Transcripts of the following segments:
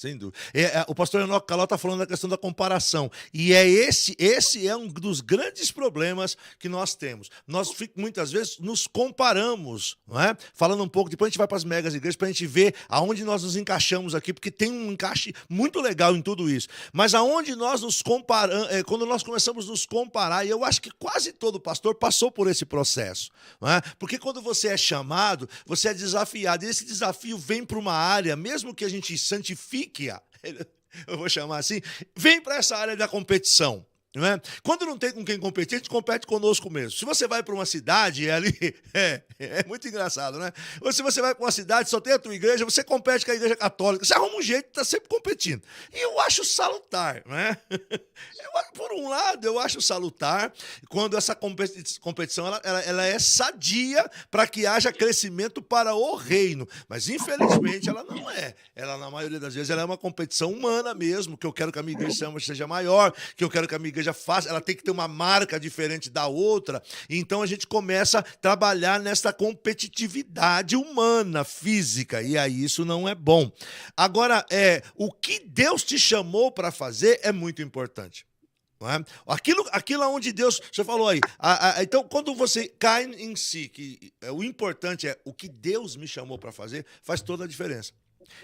Sem dúvida. O pastor Enoque Caló está falando da questão da comparação. E esse é um dos grandes problemas que nós temos. Nós muitas vezes nos comparamos, não é? Falando um pouco, depois a gente vai para as megas igrejas para a gente ver aonde nós nos encaixamos aqui, porque tem um encaixe muito legal em tudo isso. Mas aonde nós nos comparamos, quando nós começamos a nos comparar, e eu acho que quase todo pastor passou por esse processo, não é? Porque quando você é chamado, você é desafiado, e esse desafio vem para uma área, mesmo que a gente santifique, eu vou chamar assim, vem para essa área da competição. Não é? Quando não tem com quem competir, a gente compete conosco mesmo. Se você vai para uma cidade, ali é muito engraçado, né? Ou se você vai para uma cidade, só tem a tua igreja, você compete com a igreja católica, você arruma um jeito de estar sempre competindo. E eu acho salutar, né? Por um lado, eu acho salutar quando essa competição ela é sadia para que haja crescimento para o reino. Mas, infelizmente, ela não é. Ela, na maioria das vezes, ela é uma competição humana mesmo, que eu quero que a minha igreja seja maior, que eu quero que a minha igreja faça, ela tem que ter uma marca diferente da outra. Então, a gente começa a trabalhar nessa competitividade humana, física, e aí isso não é bom. Agora, o que Deus te chamou para fazer é muito importante. Não é? Aquilo onde Deus, você falou aí, então quando você cai em si, que o importante é o que Deus me chamou para fazer, faz toda a diferença.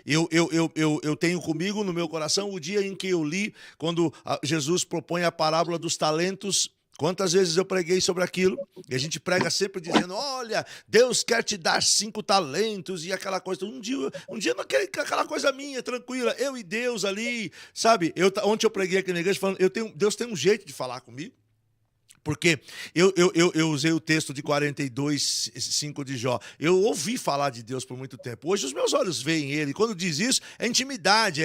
Eu tenho comigo no meu coração o dia em que eu li, quando Jesus propõe a parábola dos talentos. Quantas vezes eu preguei sobre aquilo? E a gente prega sempre dizendo, olha, Deus quer te dar 5 talentos e aquela coisa. Um dia aquela coisa minha, tranquila, eu e Deus ali, sabe? Ontem eu preguei aqui na igreja falando, Deus tem um jeito de falar comigo. Porque eu usei o texto de 42:5 de Jó. Eu ouvi falar de Deus por muito tempo. Hoje os meus olhos veem ele. Quando diz isso, é intimidade.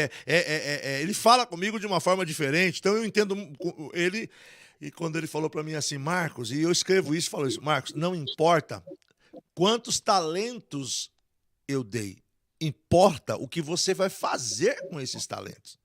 Ele fala comigo de uma forma diferente. Então eu entendo ele. E quando ele falou para mim assim, Marcos, e eu escrevo isso, falou isso, Marcos, não importa quantos talentos eu dei. Importa o que você vai fazer com esses talentos.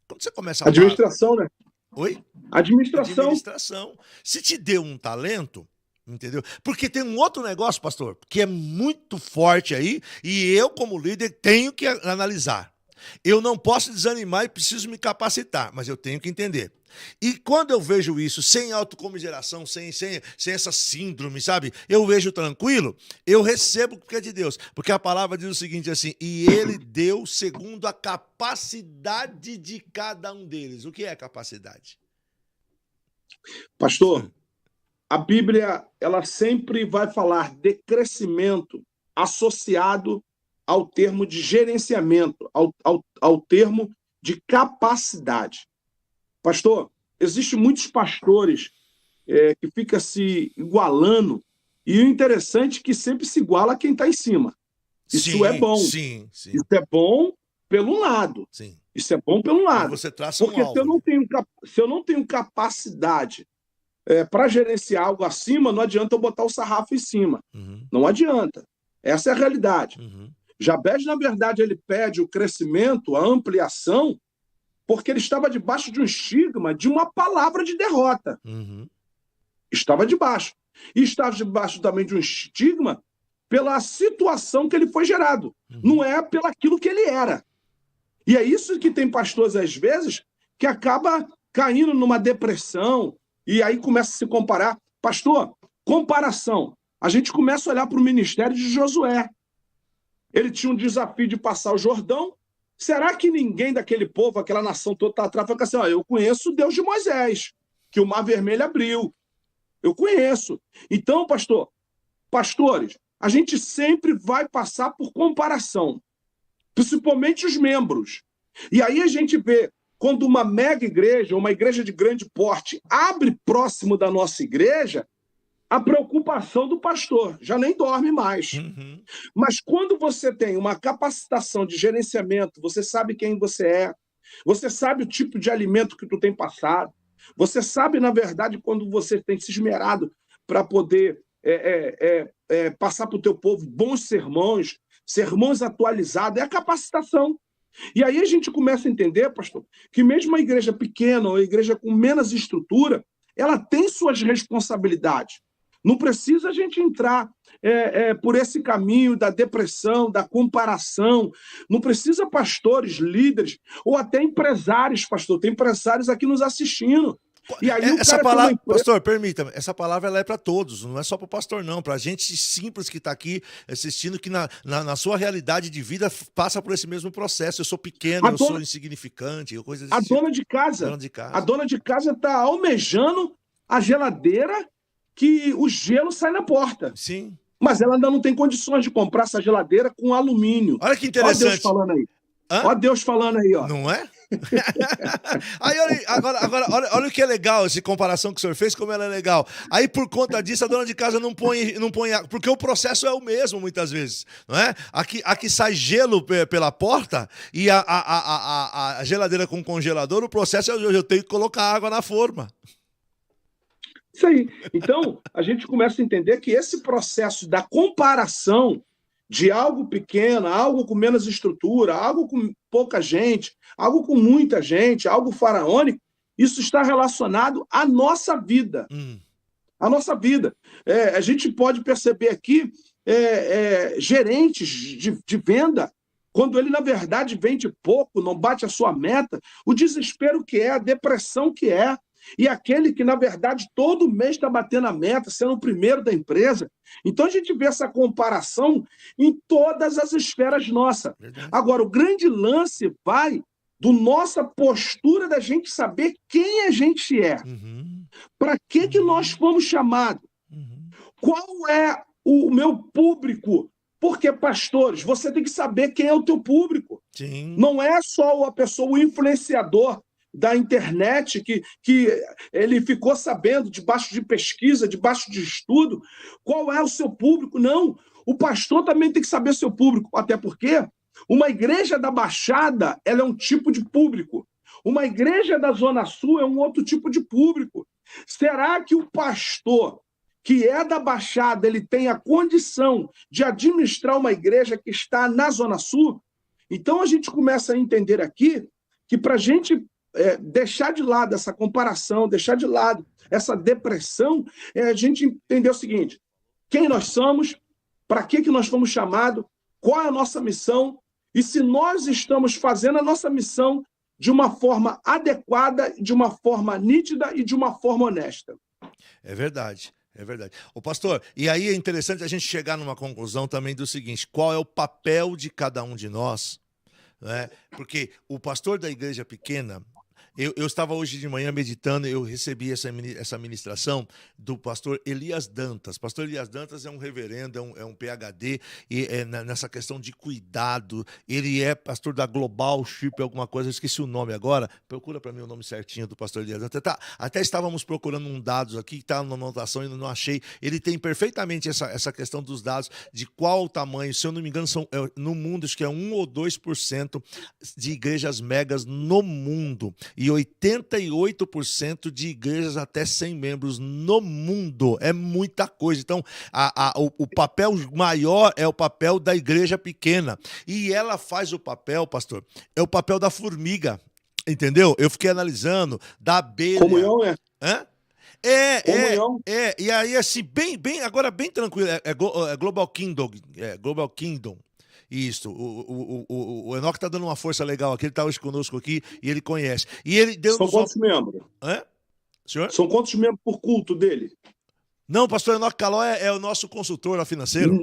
Quando você começa a administração, né? Oi? Administração. Se te deu um talento, entendeu? Porque tem um outro negócio, pastor, que é muito forte aí, e eu, como líder, tenho que analisar. Eu não posso desanimar e preciso me capacitar, mas eu tenho que entender. E quando eu vejo isso sem autocomiseração, sem essa síndrome, sabe? Eu vejo tranquilo, eu recebo o que é de Deus. Porque a palavra diz o seguinte assim, e ele deu segundo a capacidade de cada um deles. O que é capacidade? Pastor, a Bíblia, ela sempre vai falar de crescimento associado ao termo de gerenciamento, ao termo de capacidade. Pastor, existem muitos pastores que ficam se igualando, e o interessante é que sempre se iguala a quem está em cima. Isso é bom. Sim. Isso é bom pelo lado. Sim. Isso é bom pelo lado. Você traça porque alvo, se eu não tenho capacidade para gerenciar algo acima, não adianta eu botar o sarrafo em cima. Uhum. Não adianta. Essa é a realidade. Uhum. Jabez, na verdade, ele pede o crescimento, a ampliação, porque ele estava debaixo de um estigma de uma palavra de derrota. Uhum. Estava debaixo. E estava debaixo também de um estigma pela situação que ele foi gerado. Uhum. Não é pelo aquilo que ele era. E é isso que tem pastores, às vezes, que acaba caindo numa depressão e aí começa a se comparar. Pastor, comparação. A gente começa a olhar para o ministério de Josué. Ele tinha um desafio de passar o Jordão. Será que ninguém daquele povo, aquela nação toda está atrás, fala assim, eu conheço o Deus de Moisés, que o Mar Vermelho abriu. Eu conheço. Então, pastores, a gente sempre vai passar por comparação, principalmente os membros. E aí a gente vê, quando uma mega igreja, uma igreja de grande porte, abre próximo da nossa igreja, a preocupação do pastor já nem dorme mais. Uhum. Mas quando você tem uma capacitação de gerenciamento, você sabe quem você é, você sabe o tipo de alimento que tu tem passado, você sabe, na verdade, quando você tem se esmerado para poder passar para o teu povo bons sermões atualizados, é a capacitação. E aí a gente começa a entender, pastor, que mesmo uma igreja pequena ou uma igreja com menos estrutura, ela tem suas responsabilidades. Não precisa a gente entrar por esse caminho da depressão, da comparação. Não precisa pastores, líderes, ou até empresários, pastor. Tem empresários aqui nos assistindo. E aí essa palavra, pastor, permita-me, essa palavra ela é para todos, não é só para o pastor, não. Para a gente simples que está aqui assistindo, que na sua realidade de vida passa por esse mesmo processo. Eu sou pequeno, eu sou insignificante, coisa desse tipo. Dona de casa. A dona de casa está almejando a geladeira que o gelo sai na porta. Sim. Mas ela ainda não tem condições de comprar essa geladeira com alumínio. Olha que interessante. Olha Deus falando aí. Olha Deus falando aí, ó. Não é? Aí, olha o que é legal, essa comparação que o senhor fez, como ela é legal. Aí, por conta disso, a dona de casa não põe água, porque o processo é o mesmo, muitas vezes, não é? Aqui sai gelo pela porta e a geladeira com congelador, o processo é eu tenho que colocar água na forma. Isso aí. Então, a gente começa a entender que esse processo da comparação de algo pequeno, algo com menos estrutura, algo com pouca gente, algo com muita gente, algo faraônico, isso está relacionado à nossa vida. A nossa vida. A gente pode perceber aqui gerentes de venda, quando ele, na verdade, vende pouco, não bate a sua meta, o desespero que é, a depressão que é. E aquele que, na verdade, todo mês está batendo a meta, sendo o primeiro da empresa. Então, a gente vê essa comparação em todas as esferas nossas. Agora, o grande lance vai do nossa postura da gente saber quem a gente é. Para que nós fomos chamados? Qual é o meu público? Porque, pastores, você tem que saber quem é o teu público. Sim. Não é só a pessoa, o influenciador da internet, que ele ficou sabendo, debaixo de pesquisa, debaixo de estudo, qual é o seu público. Não, o pastor também tem que saber seu público, até porque uma igreja da Baixada, ela é um tipo de público. Uma igreja da Zona Sul é um outro tipo de público. Será que o pastor que é da Baixada, ele tem a condição de administrar uma igreja que está na Zona Sul? Então, a gente começa a entender aqui que para a gente deixar de lado essa comparação, deixar de lado essa depressão, a gente entender o seguinte: quem nós somos, para que nós fomos chamados, qual é a nossa missão, e se nós estamos fazendo a nossa missão de uma forma adequada, de uma forma nítida e de uma forma honesta. É verdade. É verdade. Ô pastor, e aí é interessante a gente chegar numa conclusão também do seguinte: qual é o papel de cada um de nós, né? Porque o pastor da igreja pequena, eu estava hoje de manhã meditando, eu recebi essa ministração do pastor Elias Dantas. Pastor Elias Dantas é um reverendo, é um PhD, e nessa questão de cuidado. Ele é pastor da Global Ship, alguma coisa, eu esqueci o nome agora. Procura para mim o nome certinho do pastor Elias Dantas. Até estávamos procurando dados aqui, que está na anotação e não achei. Ele tem perfeitamente essa questão dos dados, de qual o tamanho, se eu não me engano, no mundo, acho que é 1 ou 2% de igrejas megas no mundo. E 88% de igrejas até 100 membros no mundo. É muita coisa. Então, o papel maior é o papel da igreja pequena. E ela faz o papel, pastor, é o papel da formiga. Entendeu? Eu fiquei analisando, da abelha. Comunhão, né? Hã? E aí, assim, agora bem tranquilo. É Global Kingdom. Global Kingdom. Isso, o Enoque tá dando uma força legal aqui, ele tá hoje conosco aqui e ele conhece. E ele deu. São quantos membros? Senhor? São quantos membros por culto dele? Não, o pastor Enoque Caló é o nosso consultor financeiro.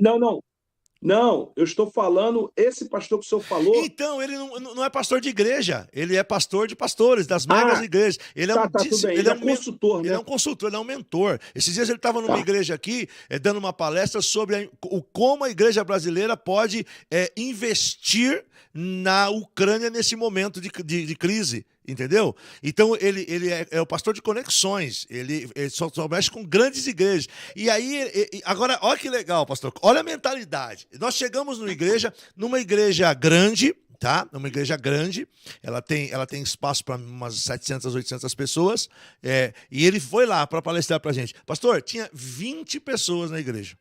Não, eu estou falando, esse pastor que o senhor falou... Então, ele não é pastor de igreja, ele é pastor de pastores, das megas igrejas. Ele é um consultor, né? Ele é um consultor, ele é um mentor. Esses dias ele estava numa igreja aqui, dando uma palestra sobre como a igreja brasileira pode investir na Ucrânia nesse momento de crise. Entendeu? Então, ele é o pastor de conexões, ele só mexe com grandes igrejas. E aí, agora, olha que legal, pastor, olha a mentalidade. Nós chegamos numa igreja grande, tá? Numa igreja grande, ela tem espaço para umas 700, 800 pessoas, e ele foi lá para palestrar para a gente. Pastor, tinha 20 pessoas na igreja.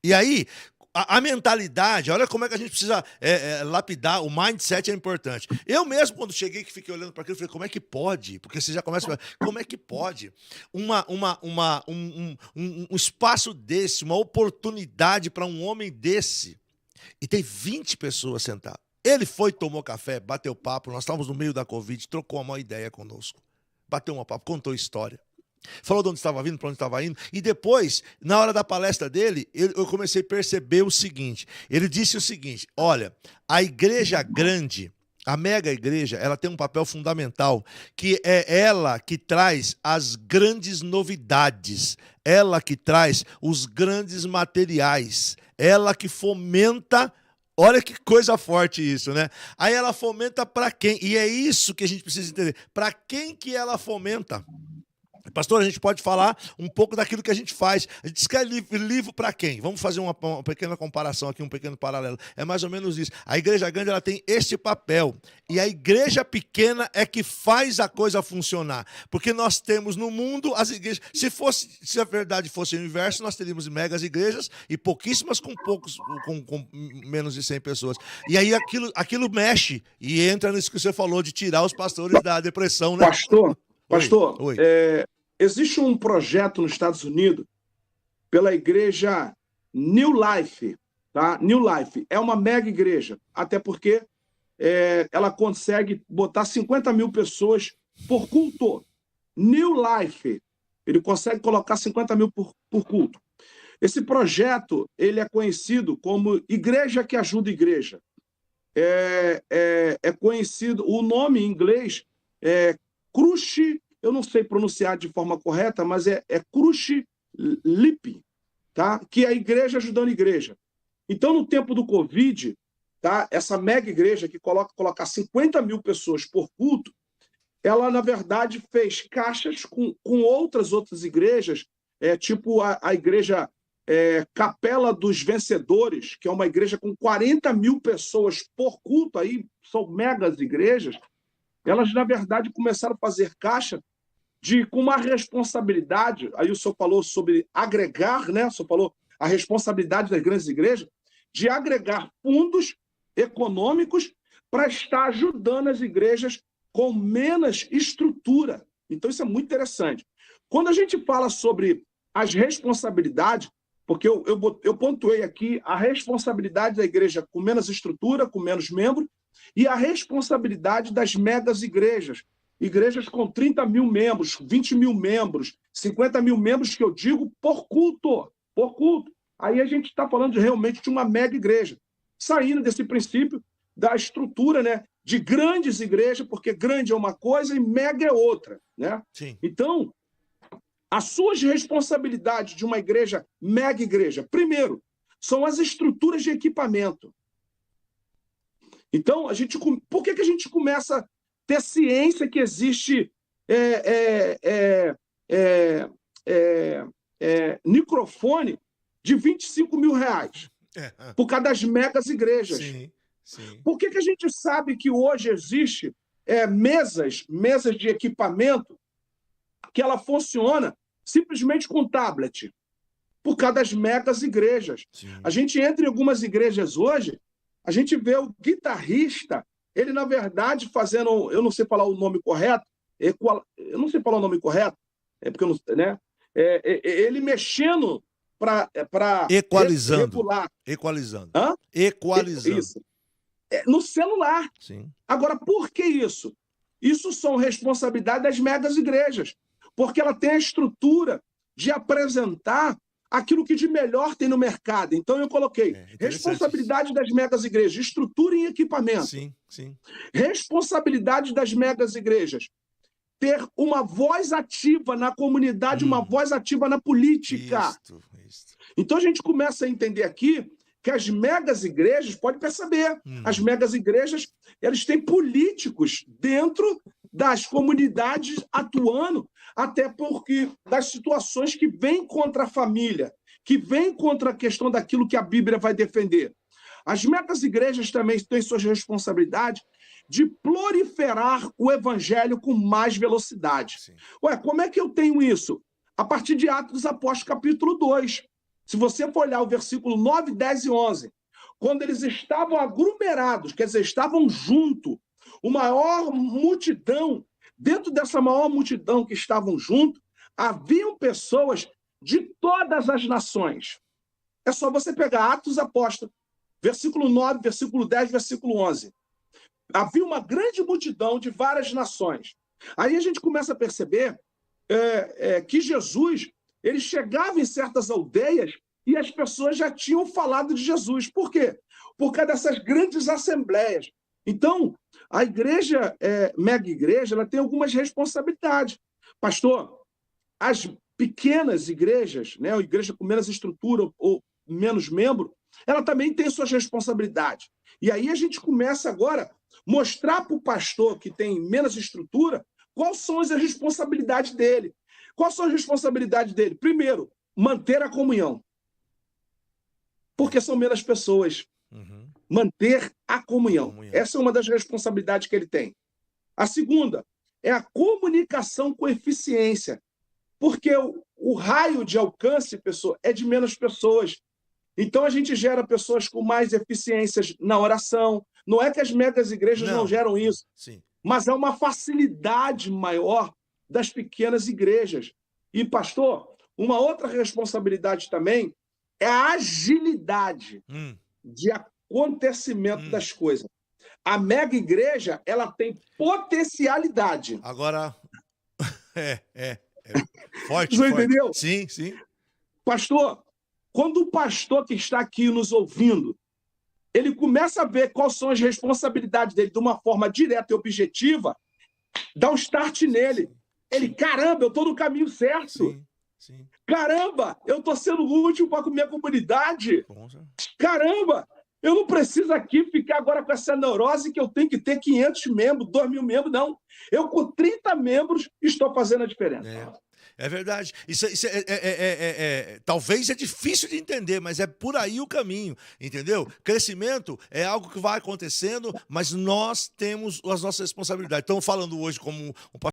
E aí, a mentalidade, olha como é que a gente precisa lapidar, o mindset é importante. Eu mesmo, quando cheguei, que fiquei olhando para aquilo, falei, como é que pode? Porque você já começa a falar, como é que pode? Um espaço desse, uma oportunidade para um homem desse, e tem 20 pessoas sentadas. Ele foi, tomou café, bateu papo, nós estávamos no meio da Covid, trocou uma ideia conosco, bateu uma papo, contou história. Falou de onde estava vindo, para onde estava indo. E depois, na hora da palestra dele, eu comecei a perceber o seguinte. Ele disse o seguinte, olha, a igreja grande, a mega igreja, ela tem um papel fundamental, que é ela que traz as grandes novidades, ela que traz os grandes materiais, ela que fomenta. Olha que coisa forte isso, né? Aí ela fomenta para quem? E é isso que a gente precisa entender. Para quem que ela fomenta? Pastor, a gente pode falar um pouco daquilo que a gente faz. A gente escreve livro para quem? Vamos fazer uma pequena comparação aqui, um pequeno paralelo. É mais ou menos isso. A igreja grande ela tem este papel. E a igreja pequena é que faz a coisa funcionar. Porque nós temos no mundo as igrejas. Se a verdade fosse o inverso, nós teríamos megas igrejas e pouquíssimas com menos de 100 pessoas. E aí aquilo mexe e entra nisso que você falou de tirar os pastores da depressão, né? Pastor, Oi. Existe um projeto nos Estados Unidos pela igreja New Life, tá? New Life é uma mega igreja, até porque ela consegue botar 50 mil pessoas por culto. New Life, ele consegue colocar 50 mil por culto. Esse projeto, ele é conhecido como Igreja que Ajuda Igreja. É conhecido, o nome em inglês é Crush, eu não sei pronunciar de forma correta, mas é Crush Lip, tá? Que é a igreja ajudando a igreja. Então, no tempo do Covid, tá? Essa mega igreja que coloca 50 mil pessoas por culto, ela, na verdade, fez caixas com outras igrejas, tipo a igreja Capela dos Vencedores, que é uma igreja com 40 mil pessoas por culto, aí são megas igrejas. Elas, na verdade, começaram a fazer caixa com uma responsabilidade, aí o senhor falou sobre agregar, né? O senhor falou a responsabilidade das grandes igrejas, de agregar fundos econômicos para estar ajudando as igrejas com menos estrutura. Então, isso é muito interessante. Quando a gente fala sobre as responsabilidades, porque eu pontuei aqui a responsabilidade da igreja com menos estrutura, com menos membros, e a responsabilidade das megas igrejas com 30 mil membros, 20 mil membros, 50 mil membros, que eu digo por culto. Aí a gente está falando realmente de uma mega igreja, saindo desse princípio da estrutura, né, de grandes igrejas, porque grande é uma coisa e mega é outra, né? Sim. Então, as suas responsabilidades de uma igreja, mega igreja, primeiro, são as estruturas de equipamento. Então, por que a gente começa a ter ciência que existe microfone de 25 mil reais por causa das megas igrejas? Sim. Por que a gente sabe que hoje existe mesas de equipamento que ela funciona simplesmente com tablet? Por causa das megas igrejas. Sim. A gente entra em algumas igrejas hoje, a gente vê o guitarrista, ele, na verdade, fazendo, eu não sei falar o nome correto, porque eu não, né? Ele mexendo para Equalizando. Hã? Equalizando. Isso. No celular. Sim. Agora, por que isso? Isso são responsabilidade das megas igrejas, porque ela tem a estrutura de apresentar aquilo que de melhor tem no mercado. Então, eu coloquei responsabilidade das megas igrejas, estrutura e equipamento. Sim. Responsabilidade das megas igrejas, ter uma voz ativa na comunidade, uma voz ativa na política. Isso. Então, a gente começa a entender aqui que as megas igrejas, pode perceber, as megas igrejas, elas têm políticos dentro das comunidades atuando, até porque das situações que vêm contra a família, que vêm contra a questão daquilo que a Bíblia vai defender. As megas igrejas também têm suas responsabilidades de proliferar o evangelho com mais velocidade. Sim. Como é que eu tenho isso? A partir de Atos dos Apóstolos, capítulo 2. Se você for olhar o versículo 9, 10 e 11, quando eles estavam aglomerados, quer dizer, estavam junto, uma maior multidão, dentro dessa maior multidão que estavam junto, haviam pessoas de todas as nações. É só você pegar Atos Apóstolos, versículo 9, versículo 10, versículo 11. Havia uma grande multidão de várias nações. Aí a gente começa a perceber que Jesus, ele chegava em certas aldeias e as pessoas já tinham falado de Jesus. Por quê? Por causa dessas grandes assembleias. Então, a igreja, mega igreja, ela tem algumas responsabilidades. Pastor, as pequenas igrejas, né, a igreja com menos estrutura ou menos membro, ela também tem suas responsabilidades. E aí a gente começa agora a mostrar para o pastor que tem menos estrutura quais são as responsabilidades dele. Quais são as responsabilidades dele? Primeiro, manter a comunhão. Porque são menos pessoas. Uhum. Manter a comunhão. Essa é uma das responsabilidades que ele tem. A segunda é a comunicação com eficiência. Porque o raio de alcance, pessoa, é de menos pessoas. Então a gente gera pessoas com mais eficiências na oração. Não é que as megas igrejas não geram isso. Sim. Mas é uma facilidade maior das pequenas igrejas. E, pastor, uma outra responsabilidade também é a agilidade de acontecimento das coisas. A mega igreja, ela tem potencialidade. Agora, forte, Você forte. entendeu? Sim, sim. Pastor, quando o pastor que está aqui nos ouvindo, ele começa a ver quais são as responsabilidades dele de uma forma direta e objetiva, dá um start nele. Ele, caramba, eu estou no caminho certo. Sim, sim. Caramba, eu estou sendo útil para a minha comunidade. Caramba, eu não preciso aqui ficar agora com essa neurose que eu tenho que ter 500 membros, 2.000 membros, não. Eu com 30 membros estou fazendo a diferença. É verdade. Isso talvez é difícil de entender, mas é por aí o caminho, entendeu? Crescimento é algo que vai acontecendo, mas nós temos as nossas responsabilidades. Estamos falando hoje como um